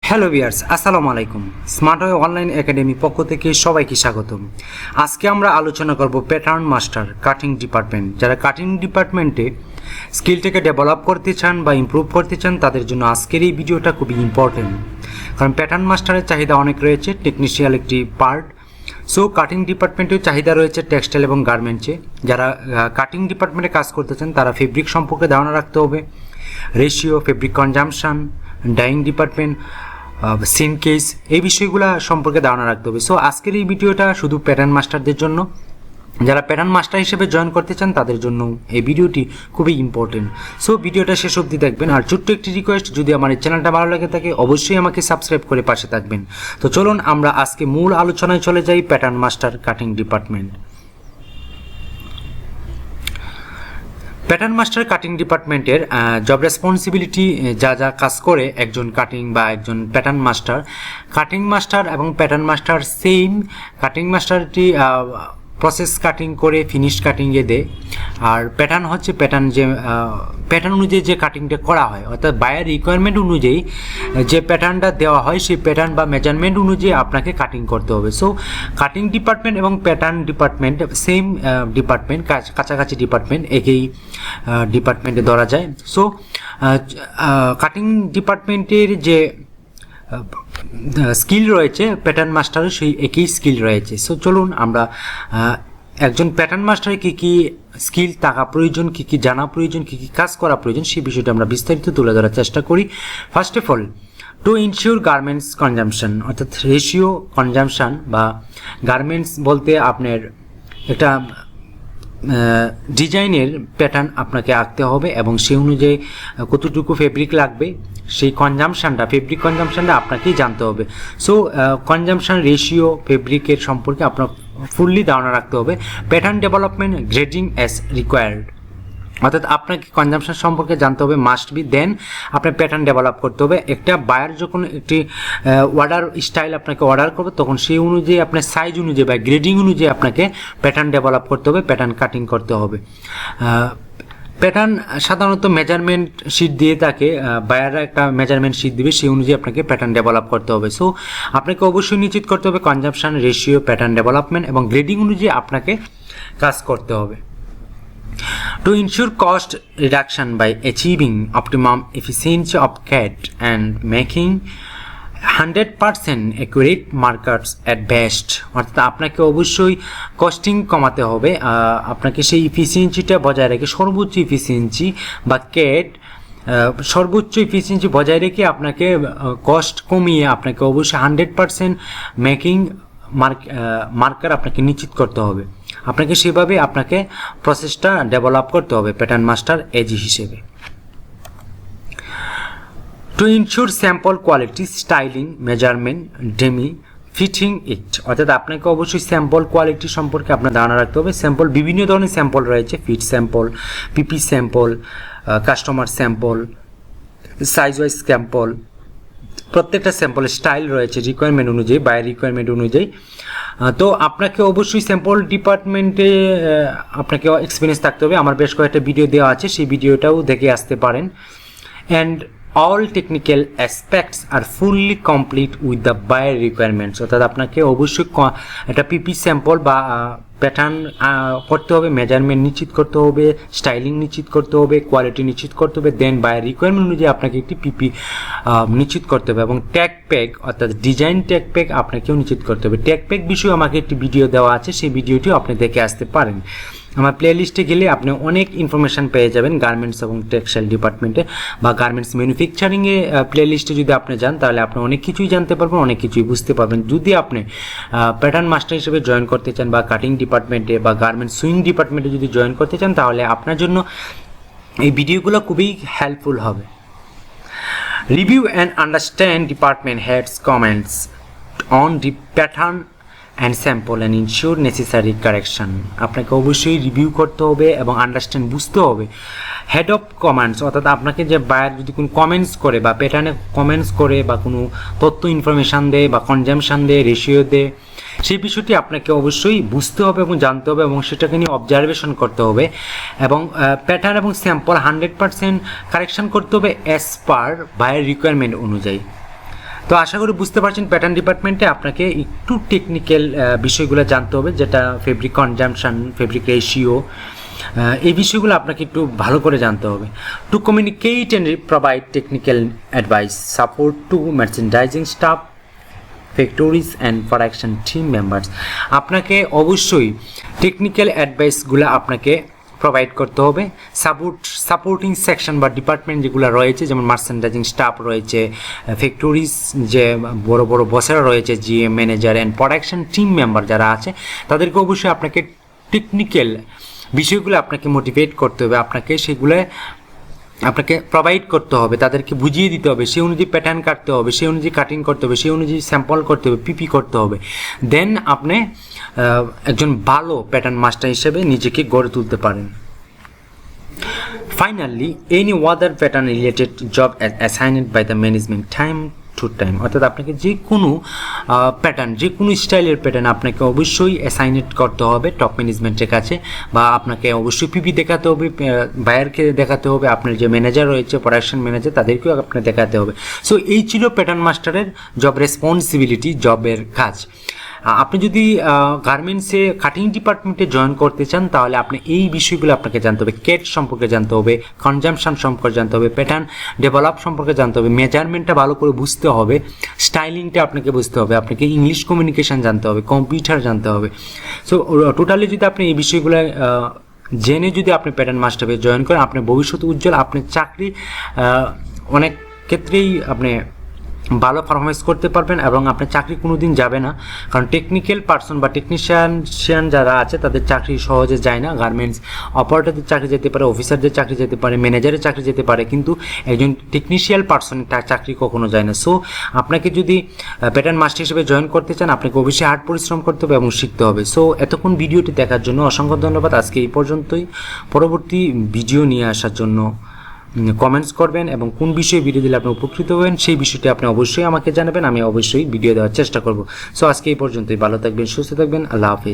Hello viewers, আসসালামু আলাইকুম। Smart way online academy পক্ষ থেকে সবাইকে স্বাগতম। আজকে আমরা আলোচনা করব প্যাটার্ন মাস্টার কাটিং ডিপার্টমেন্ট। যারা কাটিং ডিপার্টমেন্টে স্কিলটাকে ডেভেলপ করতে চান বা ইমপ্রুভ করতে চান তাদের জন্য আজকের এই ভিডিওটা খুবই ইম্পর্টেন্ট, কারণ প্যাটার্ন মাস্টারের চাহিদা অনেক রয়েছে, টেকনিশিয়াল একটি পার্ট। সো কাটিং ডিপার্টমেন্টেও চাহিদা রয়েছে টেক্সটাইল এবং গার্মেন্টসে। যারা কাটিং ডিপার্টমেন্টে কাজ করতে চান তারা ফেব্রিক সম্পর্কে ধারণা রাখতে হবে, ratio, fabric consumption, dyeing department, সিন কেস, এই বিষয়গুলো সম্পর্কে ধারণা রাখতে হবে। সো আজকের এই ভিডিওটা শুধু প্যাটার্ন মাস্টারদের জন্য। যারা প্যাটার্ন মাস্টার হিসেবে জয়েন করতে চান তাদের জন্য এই ভিডিওটি খুবই ইম্পর্টেন্ট। সো ভিডিওটা শেষ অবধি দেখবেন। আর ছোট্ট একটি রিকোয়েস্ট, যদি আমার এই চ্যানেলটা ভালো লাগে থাকে অবশ্যই আমাকে সাবস্ক্রাইব করে পাশে থাকবেন। তো চলুন আমরা আজকে মূল আলোচনায় চলে যাই, pattern master cutting department. Pattern master cutting ডিপার্টমেন্টের জব রেসপন্সিবিলিটি যা যা কাজ করে একজন কাটিং বা একজন প্যাটার্ন মাস্টার। কাটিং মাস্টার এবং প্যাটার্ন মাস্টার সেম। কাটিং মাস্টারটি প্রসেস কাটিং করে ফিনিশ কাটিংয়ে দেয়, আর প্যাটার্ন হচ্ছে প্যাটার্ন অনুযায়ী যে কাটিংটা করা হয়, অর্থাৎ বায়ার রিকোয়ারমেন্ট অনুযায়ী যে প্যাটার্নটা দেওয়া হয় সেই প্যাটার্ন বা মেজারমেন্ট অনুযায়ী আপনাকে কাটিং করতে হবে। সো কাটিং ডিপার্টমেন্ট এবং প্যাটার্ন ডিপার্টমেন্ট সেম ডিপার্টমেন্ট, কাছাকাছি ডিপার্টমেন্ট, একই ডিপার্টমেন্টে ধরা যায়। সো কাটিং ডিপার্টমেন্টের যে স্কিল রয়েছে প্যাটার্ন মাস্টারের সেই একই স্কিল রয়েছে। সো চলুন আমরা একজন প্যাটার্ন মাস্টারের কী কী স্কিল থাকা প্রয়োজন, কী কী জানা প্রয়োজন, কী কী কাজ করা প্রয়োজন সেই বিষয়টা আমরা বিস্তারিত তুলে ধরার চেষ্টা করি। First of all, to ensure garments consumption, অর্থাৎ রেশিও কনজাম্পশন বা গার্মেন্টস বলতে আপনার একটা ডিজাইনের প্যাটার্ন আপনাকে আঁকতে হবে এবং সেই অনুযায়ী কতটুকু ফেব্রিক লাগবে সেই কনজাম্পশানটা, ফেব্রিক কনজাম্পশানটা আপনাকেই জানতে হবে। সো কনজাম্পশান, রেশিও, ফেব্রিকের সম্পর্কে আপনার ফুললি ধারণা রাখতে হবে। Pattern development grading as required, অর্থাৎ আপনাকে কনজাম্পশন সম্পর্কে জানতে হবে, মাস্ট বি, দেন আপনার প্যাটার্ন ডেভেলপ করতে হবে। একটা বায়ার যখন একটি অর্ডার স্টাইল আপনাকে অর্ডার করবে তখন সেই অনুযায়ী আপনার সাইজ অনুযায়ী বা গ্রেডিং অনুযায়ী আপনাকে প্যাটার্ন ডেভেলপ করতে হবে, প্যাটার্ন কাটিং করতে হবে। প্যাটার্ন সাধারণত মেজারমেন্ট শিট দিয়ে থাকে, বায়াররা একটা মেজারমেন্ট শিট দিবে, সেই অনুযায়ী আপনাকে প্যাটার্ন ডেভেলপ করতে হবে। সো আপনাকে অবশ্যই নিশ্চিত করতে হবে কনজাম্পশন, রেশিও, প্যাটার্ন ডেভেলপমেন্ট এবং গ্রেডিং অনুযায়ী আপনাকে কাজ করতে হবে। To ensure cost reduction by achieving optimum efficiency of CAD and making 100% accurate markers at best, অর্থাৎ আপনাকে অবশ্যই কস্টিং কমাতে হবে, আপনাকে সেই ইফিসিয়েন্সিটা বজায় রেখে সর্বোচ্চ ইফিসিয়েন্সি বা CAD সর্বোচ্চ ইফিসিয়েন্সি বজায় রেখে আপনাকে কস্ট কমিয়ে আপনাকে অবশ্যই 100% মেকিং মার্কার আপনাকে নিশ্চিত করতে হবে। আপনাকে সেভাবে আপনাকে প্রসেসটা ডেভেলপ করতে হবে প্যাটার্ন মাস্টার এজি হিসেবে। To ensure sample quality, styling, measurement, ডেমি, ফিটিং ইট, অর্থাৎ আপনাকে অবশ্যই স্যাম্পল কোয়ালিটি সম্পর্কে আপনার ধারণা রাখতে হবে। স্যাম্পল বিভিন্ন ধরনের স্যাম্পল রয়েছে, fit sample, PP sample, customer sample, size wise sample, প্রত্যেকটা স্যাম্পলের স্টাইল রয়েছে রিকোয়ারমেন্ট অনুযায়ী, বায়ার রিকোয়ারমেন্ট অনুযায়ী। তো আপনাকে অবশ্যই স্যাম্পল ডিপার্টমেন্টে আপনাকে এক্সপিরিয়েন্স থাকতে হবে। আমার বেশ কয়েকটা ভিডিও দেওয়া আছে, সেই ভিডিওটাও দেখে আসতে পারেন। And all technical aspects are fully complete with the buyer requirements, অর্থাৎ আপনাকে অবশ্যই একটা পিপি স্যাম্পল বা প্যাটার্ন করতে হবে, মেজারমেন্ট নিশ্চিত করতে হবে, স্টাইলিং নিশ্চিত করতে হবে, কোয়ালিটি নিশ্চিত করতে হবে, দেন বায়ার রিকোয়ারমেন্ট অনুযায়ী আপনাকে একটি পিপি নিশ্চিত করতে হবে এবং ট্যাগ প্যাক অর্থাৎ ডিজাইন ট্যাগ প্যাক আপনাকেও নিশ্চিত করতে হবে। ট্যাগ প্যাক বিষয়ে আমাকে একটি ভিডিও দেওয়া আছে, সেই ভিডিওটিও আপনি দেখে আসতে পারেন। আমার প্লে লিস্টে গেলে আপনি অনেক ইনফরমেশান পেয়ে যাবেন গার্মেন্টস এবং টেক্সটাইল ডিপার্টমেন্টে বা গার্মেন্টস ম্যানুফ্যাকচারিংয়ে প্লে লিস্টে যদি আপনি যান তাহলে আপনি অনেক কিছুই জানতে পারবেন, অনেক কিছুই বুঝতে পারবেন। যদি আপনি প্যাটার্ন মাস্টার হিসেবে জয়েন করতে চান বা কাটিং ডিপার্টমেন্টে বা গার্মেন্টস সুইং ডিপার্টমেন্টে যদি জয়েন করতে চান তাহলে আপনার জন্য এই ভিডিওগুলো খুবই হেল্পফুল হবে। Review and understand department heads comments on the pattern and sample and ensure necessary correction, আপনাকে অবশ্যই রিভিউ করতে হবে এবং আন্ডারস্ট্যান্ড বুঝতে হবে। হেড অফ কমেন্টস, অর্থাৎ আপনাকে যে বায়ার যদি কোনো কমেন্টস করে বা প্যাটার্নে কমেন্টস করে বা কোনো তথ্য ইনফরমেশান দেয় বা কনজাম্পশান দেয়, রেশিও দেয়, সেই বিষয়টি আপনাকে অবশ্যই বুঝতে হবে এবং জানতে হবে এবং সেটাকে নিয়ে অবজারভেশন করতে হবে এবং প্যাটার্ন এবং স্যাম্পল 100% কারেকশন করতে হবে অ্যাজ পার বায়ার রিকোয়ারমেন্ট অনুযায়ী। তো আশা করি বুঝতে পারছেন প্যাটার্ন ডিপার্টমেন্টে আপনাকে একটু টেকনিক্যাল বিষয়গুলো জানতে হবে, যেটা ফেব্রিক কনজাম্পশন, ফেব্রিক রেশিও, এই বিষয়গুলো আপনাকে একটু ভালো করে জানতে হবে। To communicate and provide technical advice, support to merchandising staff, factories and production team members, আপনাকে অবশ্যই টেকনিক্যাল অ্যাডভাইসগুলো আপনাকে প্রোভাইড করতে হবে। সাপোর্টিং সেকশন বা ডিপার্টমেন্ট যেগুলো রয়েছে, যেমন মার্চেন্ডাইজিং স্টাফ রয়েছে, ফ্যাক্টরিজ যে বড় বড় বসেরা রয়েছে, GM, manager and production team member যারা আছে, তাদেরকে অবশ্যই আপনাকে টেকনিক্যাল বিষয়গুলো আপনাকে মোটিভেট করতে হবে, আপনাকে প্রোভাইড করতে হবে, তাদেরকে বুঝিয়ে দিতে হবে, সেই অনুযায়ী প্যাটার্ন কাটতে হবে, সেই অনুযায়ী কাটিং করতে হবে, সেই অনুযায়ী স্যাম্পল করতে হবে, পিপি করতে হবে। দেন আপনি একজন ভালো প্যাটার্ন মাস্টার হিসেবে নিজেকে গড়ে তুলতে পারেন। Finally, any other pattern related job assigned by the management time to time, অর্থাৎ আপনাকে যে কোনো প্যাটার্ন, যে কোনো স্টাইলের প্যাটার্ন আপনাকে অবশ্যই অ্যাসাইনেট করতে হবে টপ ম্যানেজমেন্টের কাছে, বা আপনাকে অবশ্যই পিপি দেখাতে হবে, বায়ারকে দেখাতে হবে, আপনার যে ম্যানেজার রয়েছে, প্রোডাকশন ম্যানেজার, তাদেরকেও আপনাকে দেখাতে হবে। সো এই ছিল প্যাটার্ন মাস্টারের জব রেসপন্সিবিলিটি, জবের কাজ। আপনি যদি গার্মেন্টসে কাটিং ডিপার্টমেন্টে জয়েন করতে চান, তাহলে আপনি এই বিষয়গুলো আপনাকে জানতে হবে। কেট সম্পর্কে জানতে হবে, কনজাম্পশন সম্পর্কে জানতে হবে, প্যাটার্ন ডেভেলপ সম্পর্কে জানতে হবে, মেজারমেন্টটা ভালো করে বুঝতে হবে, স্টাইলিংটা আপনাকে বুঝতে হবে, আপনাকে ইংলিশ কমিউনিকেশন জানতে হবে, কম্পিউটার জানতে হবে। সো টোটালি যদি আপনি এই বিষয়গুলো জেনে যদি আপনি প্যাটার্ন মাস্টারে জয়েন করেন, আপনার ভবিষ্যৎ উজ্জ্বল, আপনার চাকরি অনেক ক্ষেত্রেই আপনি ভালো পারফরমেন্স করতে পারবেন, এবং আপনার চাকরি কোনো দিন যাবে না। কারণ টেকনিক্যাল পার্সন বা টেকনিশিয়ান যারা আছে, তাদের চাকরি সহজে যায় না। গার্মেন্টস অপারেটরদের চাকরি যেতে পারে, অফিসারদের চাকরি যেতে পারে, ম্যানেজারের চাকরি যেতে পারে, কিন্তু একজন টেকনিশিয়াল পার্সনের চাকরি কখনো যায় না। সো আপনাকে যদি প্যাটার্ন মাস্টার হিসেবে জয়েন করতে চান, আপনাকে অবশ্যই হার্ড পরিশ্রম করতে হবে এবং শিখতে হবে। সো এতক্ষণ ভিডিওটি দেখার জন্য অসংখ্য ধন্যবাদ। আজকে এই পর্যন্তই। পরবর্তী ভিডিও নিয়ে আসার জন্য কমেন্টস করবেন, এবং কোন বিষয়ে ভিডিও দিলে আপনি উপকৃত হবেন সেই বিষয়টি আপনি অবশ্যই আমাকে জানাবেন, আমি অবশ্যই ভিডিও দেওয়ার চেষ্টা করব। সো আজকে এই পর্যন্তই। ভালো থাকবেন, সুস্থ থাকবেন। আল্লাহ হাফেজ।